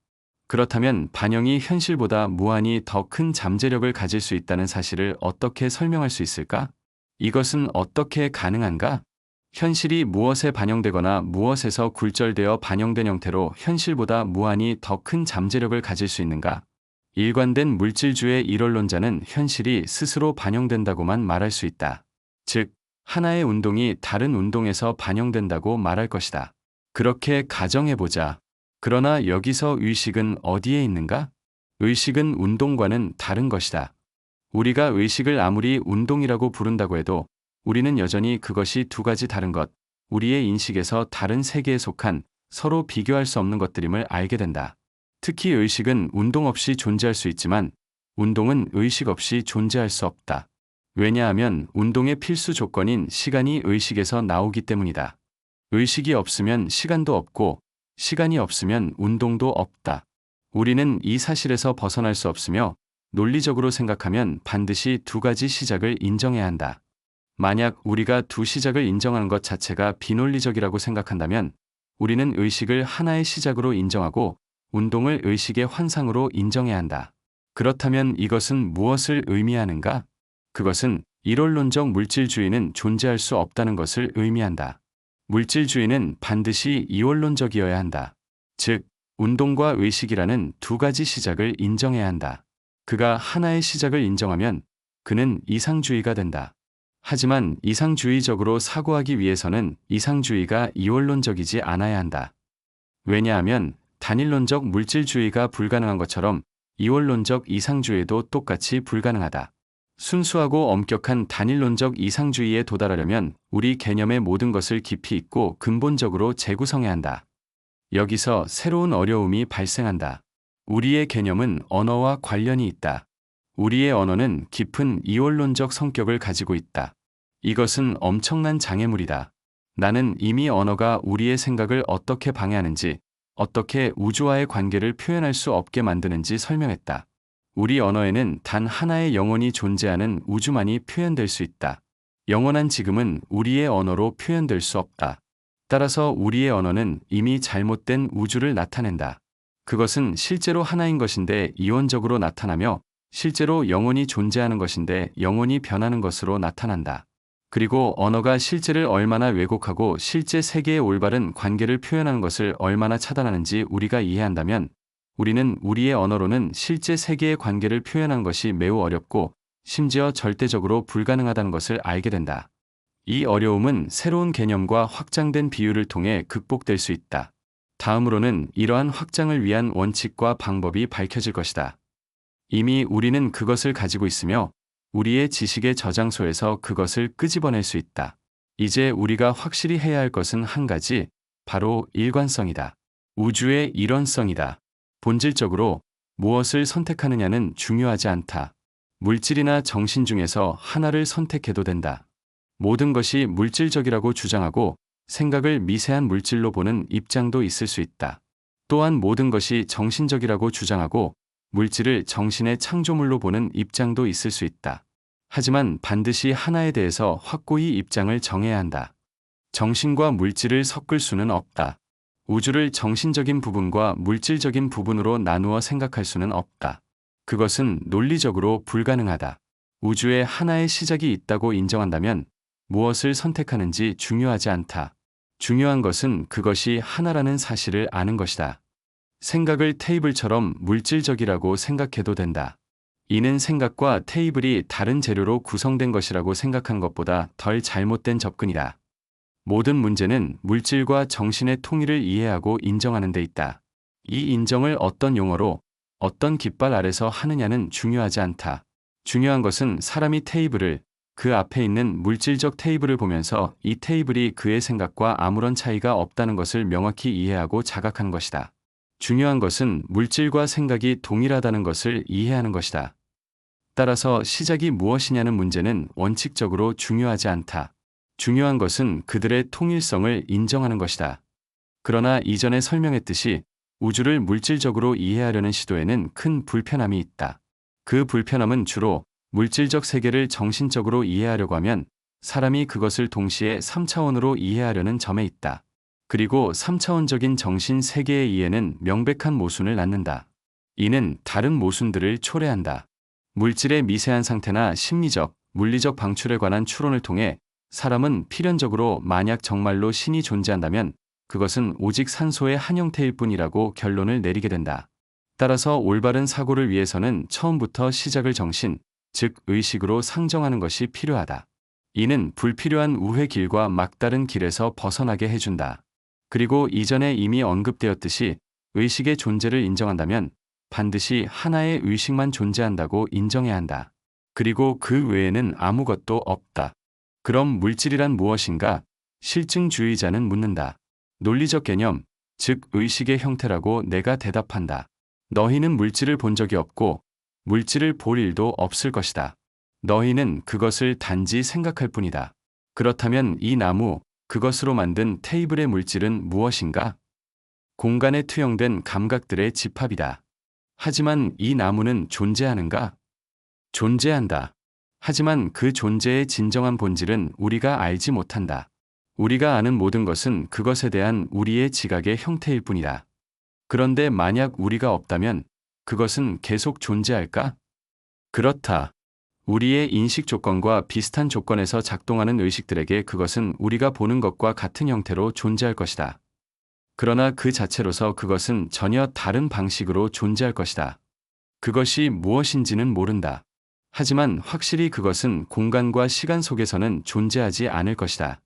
그렇다면 반영이 현실보다 무한히 더 큰 잠재력을 가질 수 있다는 사실을 어떻게 설명할 수 있을까? 이것은 어떻게 가능한가? 현실이 무엇에 반영되거나 무엇에서 굴절되어 반영된 형태로 현실보다 무한히 더 큰 잠재력을 가질 수 있는가? 일관된 물질주의 일원론자는 현실이 스스로 반영된다고만 말할 수 있다. 즉, 하나의 운동이 다른 운동에서 반영된다고 말할 것이다. 그렇게 가정해보자. 그러나 여기서 의식은 어디에 있는가? 의식은 운동과는 다른 것이다. 우리가 의식을 아무리 운동이라고 부른다고 해도 우리는 여전히 그것이 두 가지 다른 것, 우리의 인식에서 다른 세계에 속한 서로 비교할 수 없는 것들임을 알게 된다. 특히 의식은 운동 없이 존재할 수 있지만 운동은 의식 없이 존재할 수 없다. 왜냐하면 운동의 필수 조건인 시간이 의식에서 나오기 때문이다. 의식이 없으면 시간도 없고 시간이 없으면 운동도 없다. 우리는 이 사실에서 벗어날 수 없으며 논리적으로 생각하면 반드시 두 가지 시작을 인정해야 한다. 만약 우리가 두 시작을 인정하는 것 자체가 비논리적이라고 생각한다면 우리는 의식을 하나의 시작으로 인정하고 운동을 의식의 환상으로 인정해야 한다. 그렇다면 이것은 무엇을 의미하는가? 그것은 일원론적 물질주의는 존재할 수 없다는 것을 의미한다. 물질주의는 반드시 이원론적이어야 한다. 즉, 운동과 의식이라는 두 가지 시작을 인정해야 한다. 그가 하나의 시작을 인정하면 그는 이상주의가 된다. 하지만 이상주의적으로 사고하기 위해서는 이상주의가 이원론적이지 않아야 한다. 왜냐하면 단일론적 물질주의가 불가능한 것처럼 이원론적 이상주의도 똑같이 불가능하다. 순수하고 엄격한 단일론적 이상주의에 도달하려면 우리 개념의 모든 것을 깊이 있고 근본적으로 재구성해야 한다. 여기서 새로운 어려움이 발생한다. 우리의 개념은 언어와 관련이 있다. 우리의 언어는 깊은 이원론적 성격을 가지고 있다. 이것은 엄청난 장애물이다. 나는 이미 언어가 우리의 생각을 어떻게 방해하는지, 어떻게 우주와의 관계를 표현할 수 없게 만드는지 설명했다. 우리 언어에는 단 하나의 영혼이 존재하는 우주만이 표현될 수 있다. 영원한 지금은 우리의 언어로 표현될 수 없다. 따라서 우리의 언어는 이미 잘못된 우주를 나타낸다. 그것은 실제로 하나인 것인데 이원적으로 나타나며 실제로 영혼이 존재하는 것인데 영혼이 변하는 것으로 나타난다. 그리고 언어가 실제를 얼마나 왜곡하고 실제 세계의 올바른 관계를 표현하는 것을 얼마나 차단하는지 우리가 이해한다면 우리는 우리의 언어로는 실제 세계의 관계를 표현하는 것이 매우 어렵고 심지어 절대적으로 불가능하다는 것을 알게 된다. 이 어려움은 새로운 개념과 확장된 비유를 통해 극복될 수 있다. 다음으로는 이러한 확장을 위한 원칙과 방법이 밝혀질 것이다. 이미 우리는 그것을 가지고 있으며 우리의 지식의 저장소에서 그것을 끄집어낼 수 있다. 이제 우리가 확실히 해야 할 것은 한 가지, 바로 일관성이다. 우주의 일원성이다. 본질적으로 무엇을 선택하느냐는 중요하지 않다. 물질이나 정신 중에서 하나를 선택해도 된다. 모든 것이 물질적이라고 주장하고 생각을 미세한 물질로 보는 입장도 있을 수 있다. 또한 모든 것이 정신적이라고 주장하고 물질을 정신의 창조물로 보는 입장도 있을 수 있다. 하지만 반드시 하나에 대해서 확고히 입장을 정해야 한다. 정신과 물질을 섞을 수는 없다. 우주를 정신적인 부분과 물질적인 부분으로 나누어 생각할 수는 없다. 그것은 논리적으로 불가능하다. 우주에 하나의 시작이 있다고 인정한다면 무엇을 선택하는지 중요하지 않다. 중요한 것은 그것이 하나라는 사실을 아는 것이다. 생각을 테이블처럼 물질적이라고 생각해도 된다. 이는 생각과 테이블이 다른 재료로 구성된 것이라고 생각한 것보다 덜 잘못된 접근이다. 모든 문제는 물질과 정신의 통일을 이해하고 인정하는 데 있다. 이 인정을 어떤 용어로, 어떤 깃발 아래서 하느냐는 중요하지 않다. 중요한 것은 사람이 테이블을, 그 앞에 있는 물질적 테이블을 보면서 이 테이블이 그의 생각과 아무런 차이가 없다는 것을 명확히 이해하고 자각하는 것이다. 중요한 것은 물질과 생각이 동일하다는 것을 이해하는 것이다. 따라서 시작이 무엇이냐는 문제는 원칙적으로 중요하지 않다. 중요한 것은 그들의 통일성을 인정하는 것이다. 그러나 이전에 설명했듯이 우주를 물질적으로 이해하려는 시도에는 큰 불편함이 있다. 그 불편함은 주로 물질적 세계를 정신적으로 이해하려고 하면 사람이 그것을 동시에 3차원으로 이해하려는 점에 있다. 그리고 3차원적인 정신 세계의 이해는 명백한 모순을 낳는다. 이는 다른 모순들을 초래한다. 물질의 미세한 상태나 심리적, 물리적 방출에 관한 추론을 통해 사람은 필연적으로 만약 정말로 신이 존재한다면 그것은 오직 산소의 한 형태일 뿐이라고 결론을 내리게 된다. 따라서 올바른 사고를 위해서는 처음부터 시작을 정신, 즉 의식으로 상정하는 것이 필요하다. 이는 불필요한 우회 길과 막다른 길에서 벗어나게 해준다. 그리고 이전에 이미 언급되었듯이 의식의 존재를 인정한다면 반드시 하나의 의식만 존재한다고 인정해야 한다. 그리고 그 외에는 아무것도 없다. 그럼 물질이란 무엇인가? 실증주의자는 묻는다. 논리적 개념, 즉 의식의 형태라고 내가 대답한다. 너희는 물질을 본 적이 없고 물질을 볼 일도 없을 것이다. 너희는 그것을 단지 생각할 뿐이다. 그렇다면 이 나무, 그것으로 만든 테이블의 물질은 무엇인가? 공간에 투영된 감각들의 집합이다. 하지만 이 나무는 존재하는가? 존재한다. 하지만 그 존재의 진정한 본질은 우리가 알지 못한다. 우리가 아는 모든 것은 그것에 대한 우리의 지각의 형태일 뿐이다. 그런데 만약 우리가 없다면 그것은 계속 존재할까? 그렇다. 우리의 인식 조건과 비슷한 조건에서 작동하는 의식들에게 그것은 우리가 보는 것과 같은 형태로 존재할 것이다. 그러나 그 자체로서 그것은 전혀 다른 방식으로 존재할 것이다. 그것이 무엇인지는 모른다. 하지만 확실히 그것은 공간과 시간 속에서는 존재하지 않을 것이다.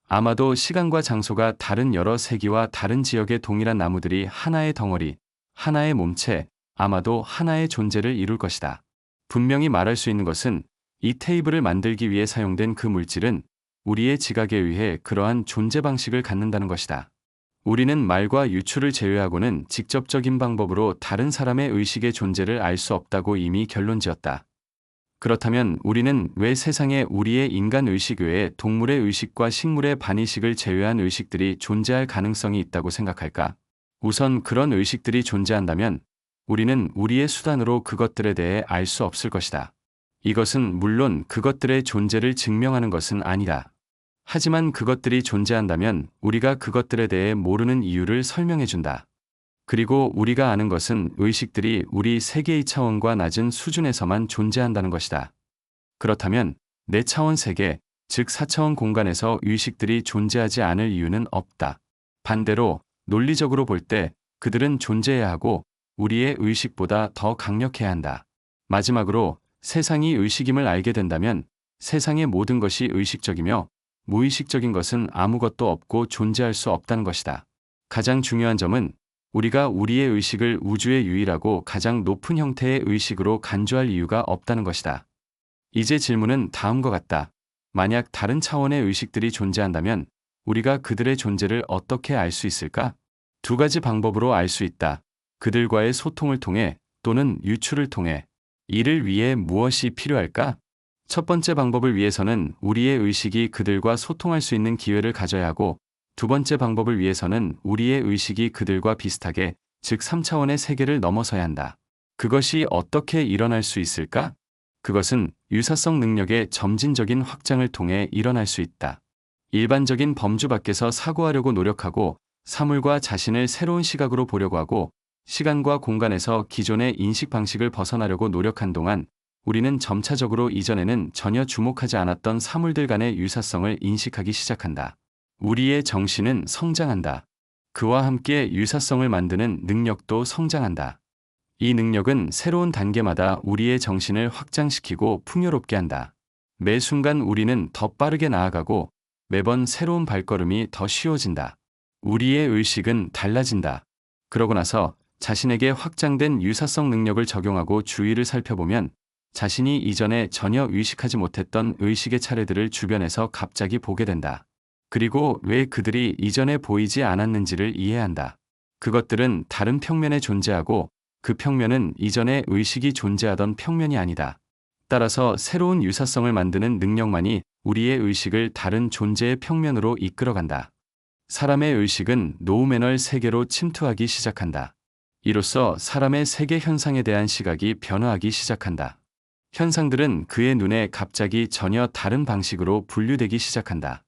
아마도 시간과 장소가 다른 여러 세기와 다른 지역의 동일한 나무들이 하나의 덩어리, 하나의 몸체, 아마도 하나의 존재를 이룰 것이다. 분명히 말할 수 있는 것은 이 테이블을 만들기 위해 사용된 그 물질은 우리의 지각에 의해 그러한 존재 방식을 갖는다는 것이다. 우리는 말과 유추를 제외하고는 직접적인 방법으로 다른 사람의 의식의 존재를 알 수 없다고 이미 결론지었다. 그렇다면 우리는 왜 세상에 우리의 인간 의식 외에 동물의 의식과 식물의 반의식을 제외한 의식들이 존재할 가능성이 있다고 생각할까? 우선 그런 의식들이 존재한다면 우리는 우리의 수단으로 그것들에 대해 알 수 없을 것이다. 이것은 물론 그것들의 존재를 증명하는 것은 아니다. 하지만 그것들이 존재한다면 우리가 그것들에 대해 모르는 이유를 설명해준다. 그리고 우리가 아는 것은 의식들이 우리 세계의 차원과 낮은 수준에서만 존재한다는 것이다. 그렇다면 내 차원 세계, 즉 4차원 공간에서 의식들이 존재하지 않을 이유는 없다. 반대로 논리적으로 볼 때 그들은 존재해야 하고 우리의 의식보다 더 강력해야 한다. 마지막으로 세상이 의식임을 알게 된다면 세상의 모든 것이 의식적이며 무의식적인 것은 아무것도 없고 존재할 수 없다는 것이다. 가장 중요한 점은 우리가 우리의 의식을 우주의 유일하고 가장 높은 형태의 의식으로 간주할 이유가 없다는 것이다. 이제 질문은 다음과 같다. 만약 다른 차원의 의식들이 존재한다면 우리가 그들의 존재를 어떻게 알 수 있을까? 두 가지 방법으로 알 수 있다. 그들과의 소통을 통해 또는 유추를 통해. 이를 위해 무엇이 필요할까? 첫 번째 방법을 위해서는 우리의 의식이 그들과 소통할 수 있는 기회를 가져야 하고, 두 번째 방법을 위해서는 우리의 의식이 그들과 비슷하게, 즉 3차원의 세계를 넘어서야 한다. 그것이 어떻게 일어날 수 있을까? 그것은 유사성 능력의 점진적인 확장을 통해 일어날 수 있다. 일반적인 범주 밖에서 사고하려고 노력하고, 사물과 자신을 새로운 시각으로 보려고 하고, 시간과 공간에서 기존의 인식 방식을 벗어나려고 노력한 동안 우리는 점차적으로 이전에는 전혀 주목하지 않았던 사물들 간의 유사성을 인식하기 시작한다. 우리의 정신은 성장한다. 그와 함께 유사성을 만드는 능력도 성장한다. 이 능력은 새로운 단계마다 우리의 정신을 확장시키고 풍요롭게 한다. 매 순간 우리는 더 빠르게 나아가고 매번 새로운 발걸음이 더 쉬워진다. 우리의 의식은 달라진다. 그러고 나서 자신에게 확장된 유사성 능력을 적용하고 주위를 살펴보면 자신이 이전에 전혀 의식하지 못했던 의식의 차례들을 주변에서 갑자기 보게 된다. 그리고 왜 그들이 이전에 보이지 않았는지를 이해한다. 그것들은 다른 평면에 존재하고 그 평면은 이전에 의식이 존재하던 평면이 아니다. 따라서 새로운 유사성을 만드는 능력만이 우리의 의식을 다른 존재의 평면으로 이끌어간다. 사람의 의식은 노우매널 세계로 침투하기 시작한다. 이로써 사람의 세계 현상에 대한 시각이 변화하기 시작한다. 현상들은 그의 눈에 갑자기 전혀 다른 방식으로 분류되기 시작한다.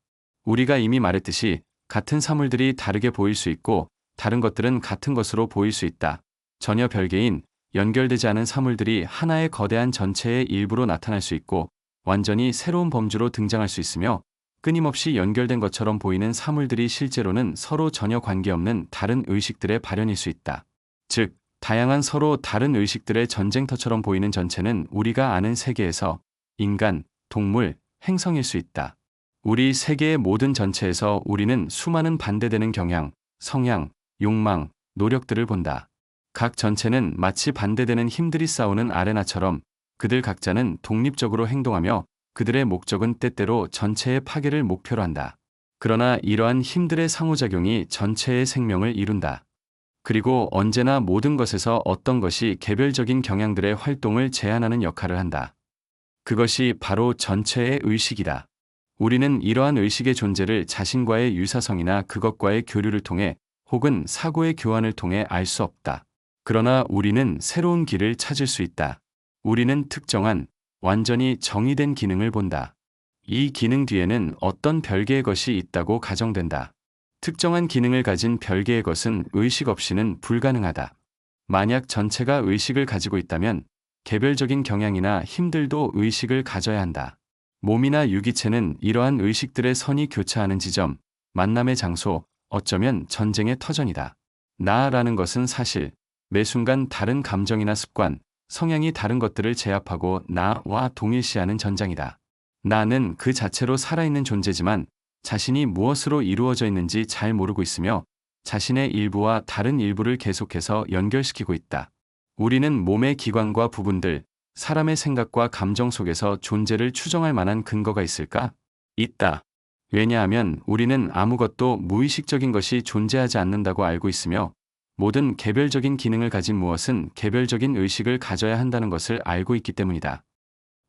우리가 이미 말했듯이 같은 사물들이 다르게 보일 수 있고 다른 것들은 같은 것으로 보일 수 있다. 전혀 별개인 연결되지 않은 사물들이 하나의 거대한 전체의 일부로 나타날 수 있고 완전히 새로운 범주로 등장할 수 있으며 끊임없이 연결된 것처럼 보이는 사물들이 실제로는 서로 전혀 관계없는 다른 의식들의 발현일 수 있다. 즉, 다양한 서로 다른 의식들의 전쟁터처럼 보이는 전체는 우리가 아는 세계에서 인간, 동물, 행성일 수 있다. 우리 세계의 모든 전체에서 우리는 수많은 반대되는 경향, 성향, 욕망, 노력들을 본다. 각 전체는 마치 반대되는 힘들이 싸우는 아레나처럼 그들 각자는 독립적으로 행동하며 그들의 목적은 때때로 전체의 파괴를 목표로 한다. 그러나 이러한 힘들의 상호작용이 전체의 생명을 이룬다. 그리고 언제나 모든 것에서 어떤 것이 개별적인 경향들의 활동을 제한하는 역할을 한다. 그것이 바로 전체의 의식이다. 우리는 이러한 의식의 존재를 자신과의 유사성이나 그것과의 교류를 통해 혹은 사고의 교환을 통해 알 수 없다. 그러나 우리는 새로운 길을 찾을 수 있다. 우리는 특정한, 완전히 정의된 기능을 본다. 이 기능 뒤에는 어떤 별개의 것이 있다고 가정된다. 특정한 기능을 가진 별개의 것은 의식 없이는 불가능하다. 만약 전체가 의식을 가지고 있다면 개별적인 경향이나 힘들도 의식을 가져야 한다. 몸이나 유기체는 이러한 의식들의 선이 교차하는 지점, 만남의 장소, 어쩌면 전쟁의 터전이다. 나라는 것은 사실, 매 순간 다른 감정이나 습관, 성향이 다른 것들을 제압하고 나와 동일시하는 전장이다. 나는 그 자체로 살아있는 존재지만 자신이 무엇으로 이루어져 있는지 잘 모르고 있으며 자신의 일부와 다른 일부를 계속해서 연결시키고 있다. 우리는 몸의 기관과 부분들, 사람의 생각과 감정 속에서 존재를 추정할 만한 근거가 있을까? 있다. 왜냐하면 우리는 아무것도 무의식적인 것이 존재하지 않는다고 알고 있으며 모든 개별적인 기능을 가진 무엇은 개별적인 의식을 가져야 한다는 것을 알고 있기 때문이다.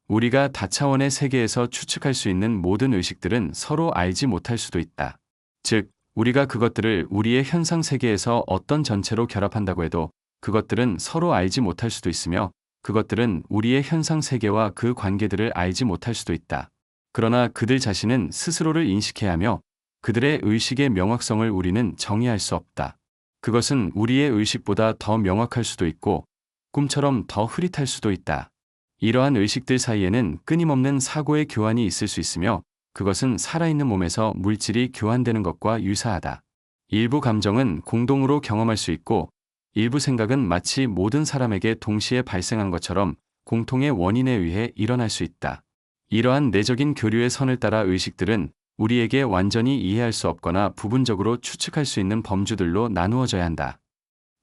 우리가 다차원의 세계에서 추측할 수 있는 모든 의식들은 서로 알지 못할 수도 있다. 즉, 우리가 그것들을 우리의 현상 세계에서 어떤 전체로 결합한다고 해도 그것들은 서로 알지 못할 수도 있으며 그것들은 우리의 현상 세계와 그 관계들을 알지 못할 수도 있다. 그러나 그들 자신은 스스로를 인식해야 하며 그들의 의식의 명확성을 우리는 정의할 수 없다. 그것은 우리의 의식보다 더 명확할 수도 있고 꿈처럼 더 흐릿할 수도 있다. 이러한 의식들 사이에는 끊임없는 사고의 교환이 있을 수 있으며 그것은 살아있는 몸에서 물질이 교환되는 것과 유사하다. 일부 감정은 공동으로 경험할 수 있고 일부 생각은 마치 모든 사람에게 동시에 발생한 것처럼 공통의 원인에 의해 일어날 수 있다. 이러한 내적인 교류의 선을 따라 의식들은 우리에게 완전히 이해할 수 없거나 부분적으로 추측할 수 있는 범주들로 나누어져야 한다.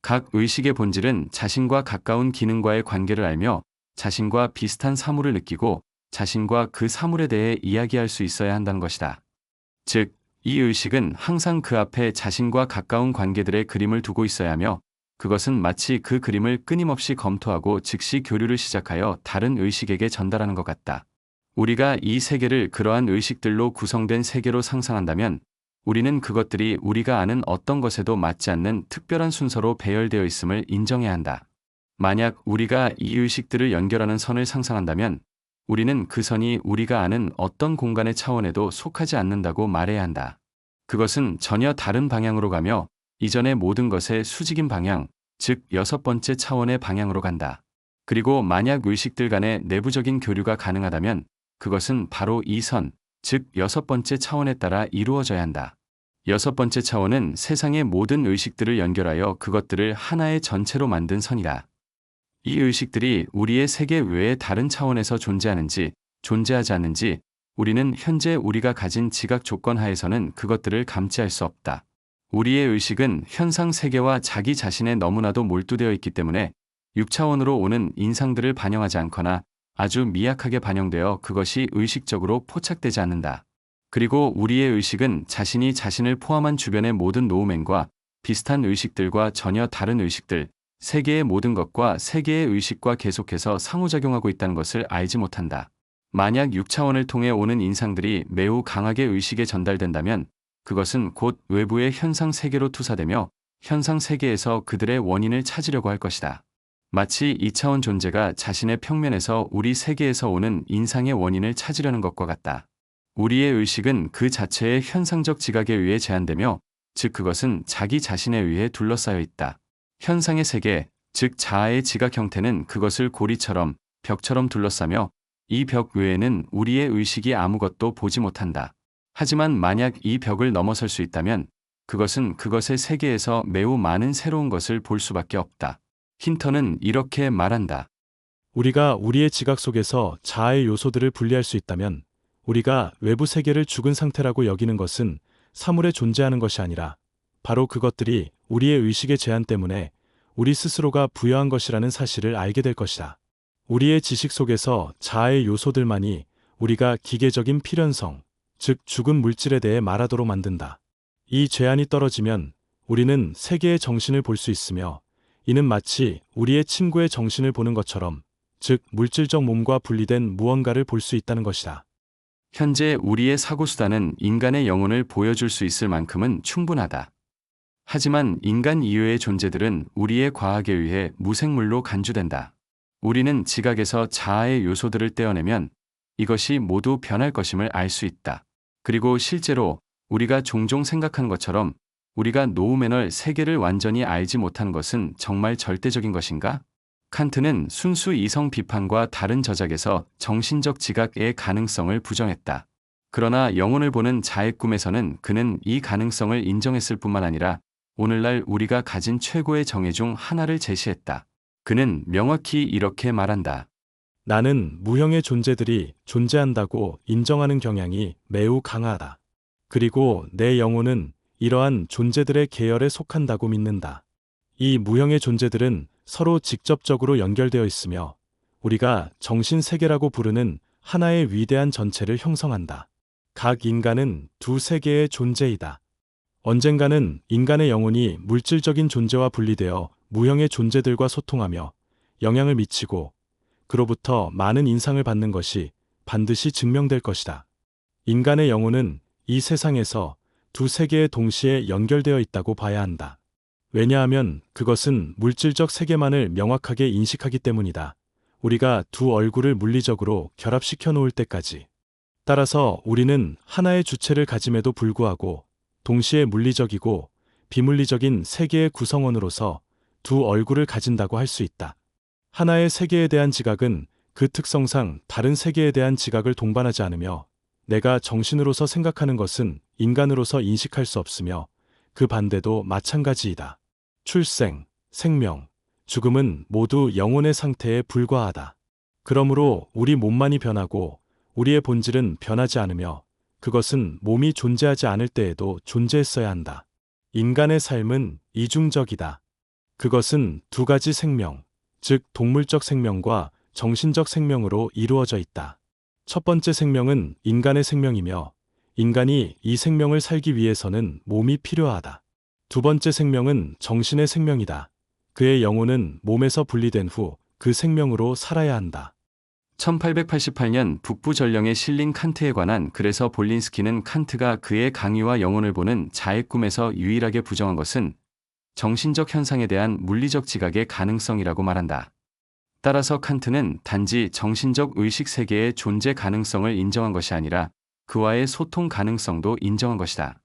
각 의식의 본질은 자신과 가까운 기능과의 관계를 알며 자신과 비슷한 사물을 느끼고 자신과 그 사물에 대해 이야기할 수 있어야 한다는 것이다. 즉, 이 의식은 항상 그 앞에 자신과 가까운 관계들의 그림을 두고 있어야 하며 그것은 마치 그 그림을 끊임없이 검토하고 즉시 교류를 시작하여 다른 의식에게 전달하는 것 같다. 우리가 이 세계를 그러한 의식들로 구성된 세계로 상상한다면 우리는 그것들이 우리가 아는 어떤 것에도 맞지 않는 특별한 순서로 배열되어 있음을 인정해야 한다. 만약 우리가 이 의식들을 연결하는 선을 상상한다면 우리는 그 선이 우리가 아는 어떤 공간의 차원에도 속하지 않는다고 말해야 한다. 그것은 전혀 다른 방향으로 가며 이전의 모든 것의 수직인 방향, 즉 6번째 차원의 방향으로 간다. 그리고 만약 의식들 간의 내부적인 교류가 가능하다면 그것은 바로 이 선, 즉 6번째 차원에 따라 이루어져야 한다. 6번째 차원은 세상의 모든 의식들을 연결하여 그것들을 하나의 전체로 만든 선이다. 이 의식들이 우리의 세계 외의 다른 차원에서 존재하는지, 존재하지 않는지, 우리는 현재 우리가 가진 지각 조건 하에서는 그것들을 감지할 수 없다. 우리의 의식은 현상 세계와 자기 자신에 너무나도 몰두되어 있기 때문에 6차원으로 오는 인상들을 반영하지 않거나 아주 미약하게 반영되어 그것이 의식적으로 포착되지 않는다. 그리고 우리의 의식은 자신이 자신을 포함한 주변의 모든 노우맨과 비슷한 의식들과 전혀 다른 의식들, 세계의 모든 것과 세계의 의식과 계속해서 상호작용하고 있다는 것을 알지 못한다. 만약 6차원을 통해 오는 인상들이 매우 강하게 의식에 전달된다면 그것은 곧 외부의 현상 세계로 투사되며 현상 세계에서 그들의 원인을 찾으려고 할 것이다. 마치 2차원 존재가 자신의 평면에서 우리 세계에서 오는 인상의 원인을 찾으려는 것과 같다. 우리의 의식은 그 자체의 현상적 지각에 의해 제한되며 즉 그것은 자기 자신에 의해 둘러싸여 있다. 현상의 세계, 즉 자아의 지각 형태는 그것을 고리처럼, 벽처럼 둘러싸며 이 벽 외에는 우리의 의식이 아무것도 보지 못한다. 하지만 만약 이 벽을 넘어설 수 있다면 그것은 그것의 세계에서 매우 많은 새로운 것을 볼 수밖에 없다. 힌터는 이렇게 말한다. 우리가 우리의 지각 속에서 자아의 요소들을 분리할 수 있다면 우리가 외부 세계를 죽은 상태라고 여기는 것은 사물에 존재하는 것이 아니라 바로 그것들이 우리의 의식의 제한 때문에 우리 스스로가 부여한 것이라는 사실을 알게 될 것이다. 우리의 지식 속에서 자아의 요소들만이 우리가 기계적인 필연성, 즉 죽은 물질에 대해 말하도록 만든다. 이 제한이 떨어지면 우리는 세계의 정신을 볼 수 있으며 이는 마치 우리의 친구의 정신을 보는 것처럼, 즉 물질적 몸과 분리된 무언가를 볼 수 있다는 것이다. 현재 우리의 사고수단은 인간의 영혼을 보여줄 수 있을 만큼은 충분하다. 하지만 인간 이외의 존재들은 우리의 과학에 의해 무생물로 간주된다. 우리는 지각에서 자아의 요소들을 떼어내면 이것이 모두 변할 것임을 알 수 있다. 그리고 실제로 우리가 종종 생각하는 것처럼 우리가 노우매널 세계를 완전히 알지 못하는 것은 정말 절대적인 것인가? 칸트는 순수 이성 비판과 다른 저작에서 정신적 지각의 가능성을 부정했다. 그러나 영혼을 보는 자의 꿈에서는 그는 이 가능성을 인정했을 뿐만 아니라 오늘날 우리가 가진 최고의 정의 중 하나를 제시했다. 그는 명확히 이렇게 말한다. 나는 무형의 존재들이 존재한다고 인정하는 경향이 매우 강하다. 그리고 내 영혼은 이러한 존재들의 계열에 속한다고 믿는다. 이 무형의 존재들은 서로 직접적으로 연결되어 있으며 우리가 정신세계라고 부르는 하나의 위대한 전체를 형성한다. 각 인간은 두 세계의 존재이다. 언젠가는 인간의 영혼이 물질적인 존재와 분리되어 무형의 존재들과 소통하며 영향을 미치고 그로부터 많은 인상을 받는 것이 반드시 증명될 것이다. 인간의 영혼은 이 세상에서 두 세계에 동시에 연결되어 있다고 봐야 한다. 왜냐하면 그것은 물질적 세계만을 명확하게 인식하기 때문이다. 우리가 두 얼굴을 물리적으로 결합시켜 놓을 때까지. 따라서 우리는 하나의 주체를 가짐에도 불구하고 동시에 물리적이고 비물리적인 세계의 구성원으로서 두 얼굴을 가진다고 할 수 있다. 하나의 세계에 대한 지각은 그 특성상 다른 세계에 대한 지각을 동반하지 않으며 내가 정신으로서 생각하는 것은 인간으로서 인식할 수 없으며 그 반대도 마찬가지이다. 출생, 생명, 죽음은 모두 영혼의 상태에 불과하다. 그러므로 우리 몸만이 변하고 우리의 본질은 변하지 않으며 그것은 몸이 존재하지 않을 때에도 존재했어야 한다. 인간의 삶은 이중적이다. 그것은 두 가지 생명, 즉 동물적 생명과 정신적 생명으로 이루어져 있다. 첫 번째 생명은 인간의 생명이며 인간이 이 생명을 살기 위해서는 몸이 필요하다. 두 번째 생명은 정신의 생명이다. 그의 영혼은 몸에서 분리된 후 그 생명으로 살아야 한다. 1888년 북부 전령에 실린 칸트에 관한 글에서 볼린스키는 칸트가 그의 강의와 영혼을 보는 자의 꿈에서 유일하게 부정한 것은 정신적 현상에 대한 물리적 지각의 가능성이라고 말한다. 따라서 칸트는 단지 정신적 의식 세계의 존재 가능성을 인정한 것이 아니라 그와의 소통 가능성도 인정한 것이다.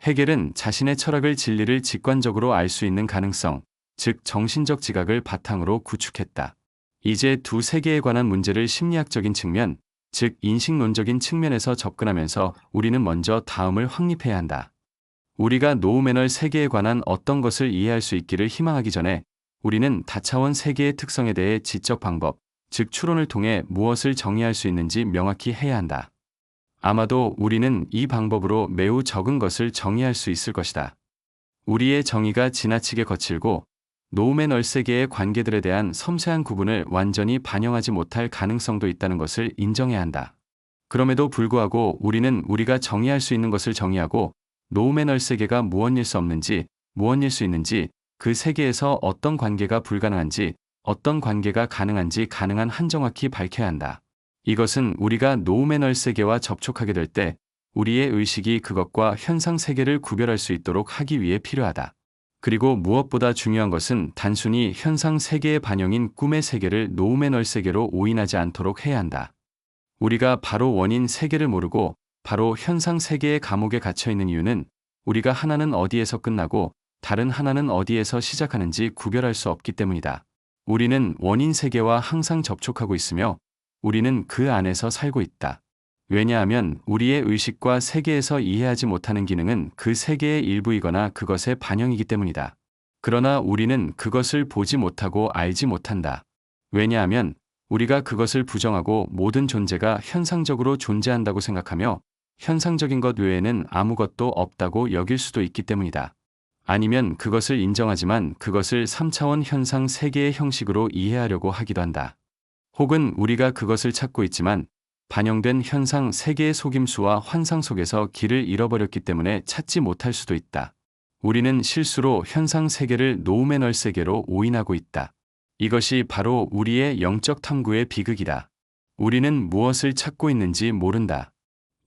헤겔은 자신의 철학을 진리를 직관적으로 알 수 있는 가능성, 즉 정신적 지각을 바탕으로 구축했다. 이제 두 세계에 관한 문제를 심리학적인 측면, 즉 인식론적인 측면에서 접근하면서 우리는 먼저 다음을 확립해야 한다. 우리가 노우매널 세계에 관한 어떤 것을 이해할 수 있기를 희망하기 전에 우리는 다차원 세계의 특성에 대해 지적 방법, 즉 추론을 통해 무엇을 정의할 수 있는지 명확히 해야 한다. 아마도 우리는 이 방법으로 매우 적은 것을 정의할 수 있을 것이다. 우리의 정의가 지나치게 거칠고 노우매널 세계의 관계들에 대한 섬세한 구분을 완전히 반영하지 못할 가능성도 있다는 것을 인정해야 한다. 그럼에도 불구하고 우리는 우리가 정의할 수 있는 것을 정의하고 노우매널 세계가 무엇일 수 없는지, 무엇일 수 있는지, 그 세계에서 어떤 관계가 불가능한지, 어떤 관계가 가능한지 가능한 한 정확히 밝혀야 한다. 이것은 우리가 노우매널 세계와 접촉하게 될 때 우리의 의식이 그것과 현상 세계를 구별할 수 있도록 하기 위해 필요하다. 그리고 무엇보다 중요한 것은 단순히 현상 세계의 반영인 꿈의 세계를 노우매널 세계로 오인하지 않도록 해야 한다. 우리가 바로 원인 세계를 모르고 바로 현상 세계의 감옥에 갇혀 있는 이유는 우리가 하나는 어디에서 끝나고 다른 하나는 어디에서 시작하는지 구별할 수 없기 때문이다. 우리는 원인 세계와 항상 접촉하고 있으며 우리는 그 안에서 살고 있다. 왜냐하면 우리의 의식과 세계에서 이해하지 못하는 기능은 그 세계의 일부이거나 그것의 반영이기 때문이다. 그러나 우리는 그것을 보지 못하고 알지 못한다. 왜냐하면 우리가 그것을 부정하고 모든 존재가 현상적으로 존재한다고 생각하며 현상적인 것 외에는 아무것도 없다고 여길 수도 있기 때문이다. 아니면 그것을 인정하지만 그것을 3차원 현상 세계의 형식으로 이해하려고 하기도 한다. 혹은 우리가 그것을 찾고 있지만 반영된 현상 세계의 속임수와 환상 속에서 길을 잃어버렸기 때문에 찾지 못할 수도 있다. 우리는 실수로 현상 세계를 노우매널 세계로 오인하고 있다. 이것이 바로 우리의 영적 탐구의 비극이다. 우리는 무엇을 찾고 있는지 모른다.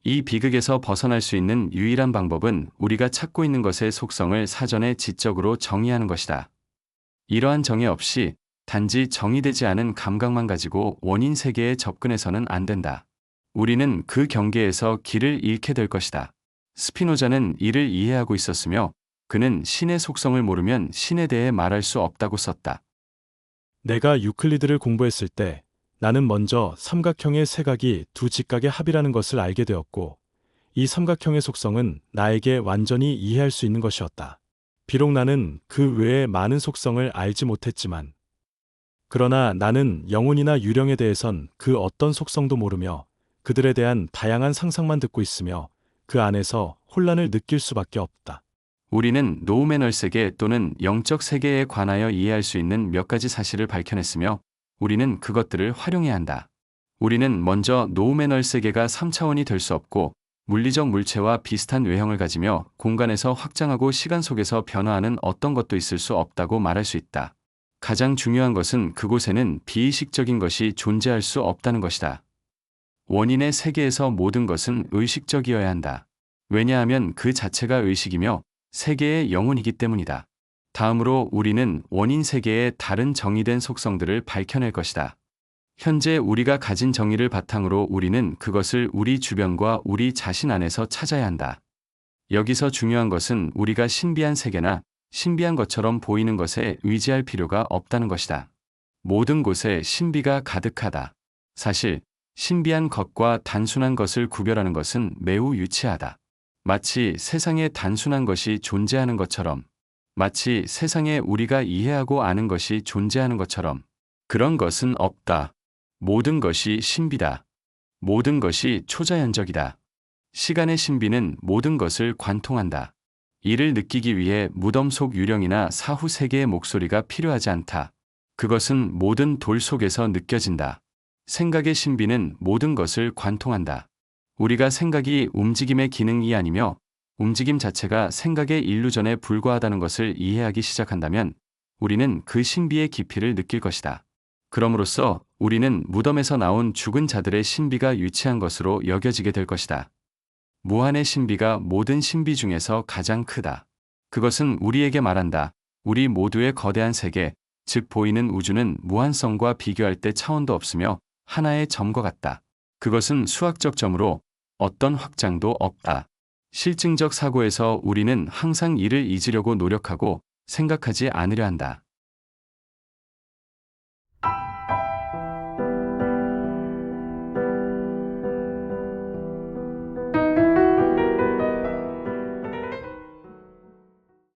이 비극에서 벗어날 수 있는 유일한 방법은 우리가 찾고 있는 것의 속성을 사전에 지적으로 정의하는 것이다. 이러한 정의 없이 단지 정의되지 않은 감각만 가지고 원인 세계에 접근해서는 안 된다. 우리는 그 경계에서 길을 잃게 될 것이다. 스피노자는 이를 이해하고 있었으며 그는 신의 속성을 모르면 신에 대해 말할 수 없다고 썼다. 내가 유클리드를 공부했을 때 나는 먼저 삼각형의 세각이 두 직각의 합이라는 것을 알게 되었고 이 삼각형의 속성은 나에게 완전히 이해할 수 있는 것이었다. 비록 나는 그 외의 많은 속성을 알지 못했지만 그러나 나는 영혼이나 유령에 대해선 그 어떤 속성도 모르며 그들에 대한 다양한 상상만 듣고 있으며 그 안에서 혼란을 느낄 수밖에 없다. 우리는 노우매널 세계 또는 영적 세계에 관하여 이해할 수 있는 몇 가지 사실을 밝혀냈으며 우리는 그것들을 활용해야 한다. 우리는 먼저 노우매널 세계가 3차원이 될 수 없고 물리적 물체와 비슷한 외형을 가지며 공간에서 확장하고 시간 속에서 변화하는 어떤 것도 있을 수 없다고 말할 수 있다. 가장 중요한 것은 그곳에는 비의식적인 것이 존재할 수 없다는 것이다. 원인의 세계에서 모든 것은 의식적이어야 한다. 왜냐하면 그 자체가 의식이며 세계의 영혼이기 때문이다. 다음으로 우리는 원인 세계의 다른 정의된 속성들을 밝혀낼 것이다. 현재 우리가 가진 정의를 바탕으로 우리는 그것을 우리 주변과 우리 자신 안에서 찾아야 한다. 여기서 중요한 것은 우리가 신비한 세계나 신비한 것처럼 보이는 것에 의지할 필요가 없다는 것이다. 모든 곳에 신비가 가득하다. 사실 신비한 것과 단순한 것을 구별하는 것은 매우 유치하다. 마치 세상에 단순한 것이 존재하는 것처럼, 마치 세상에 우리가 이해하고 아는 것이 존재하는 것처럼. 그런 것은 없다. 모든 것이 신비다. 모든 것이 초자연적이다. 시간의 신비는 모든 것을 관통한다. 이를 느끼기 위해 무덤 속 유령이나 사후 세계의 목소리가 필요하지 않다. 그것은 모든 돌 속에서 느껴진다. 생각의 신비는 모든 것을 관통한다. 우리가 생각이 움직임의 기능이 아니며 움직임 자체가 생각의 일루전에 불과하다는 것을 이해하기 시작한다면 우리는 그 신비의 깊이를 느낄 것이다. 그럼으로써 우리는 무덤에서 나온 죽은 자들의 신비가 유치한 것으로 여겨지게 될 것이다. 무한의 신비가 모든 신비 중에서 가장 크다. 그것은 우리에게 말한다. 우리 모두의 거대한 세계, 즉 보이는 우주는 무한성과 비교할 때 차원도 없으며 하나의 점과 같다. 그것은 수학적 점으로 어떤 확장도 없다. 실증적 사고에서 우리는 항상 이를 잊으려고 노력하고 생각하지 않으려 한다.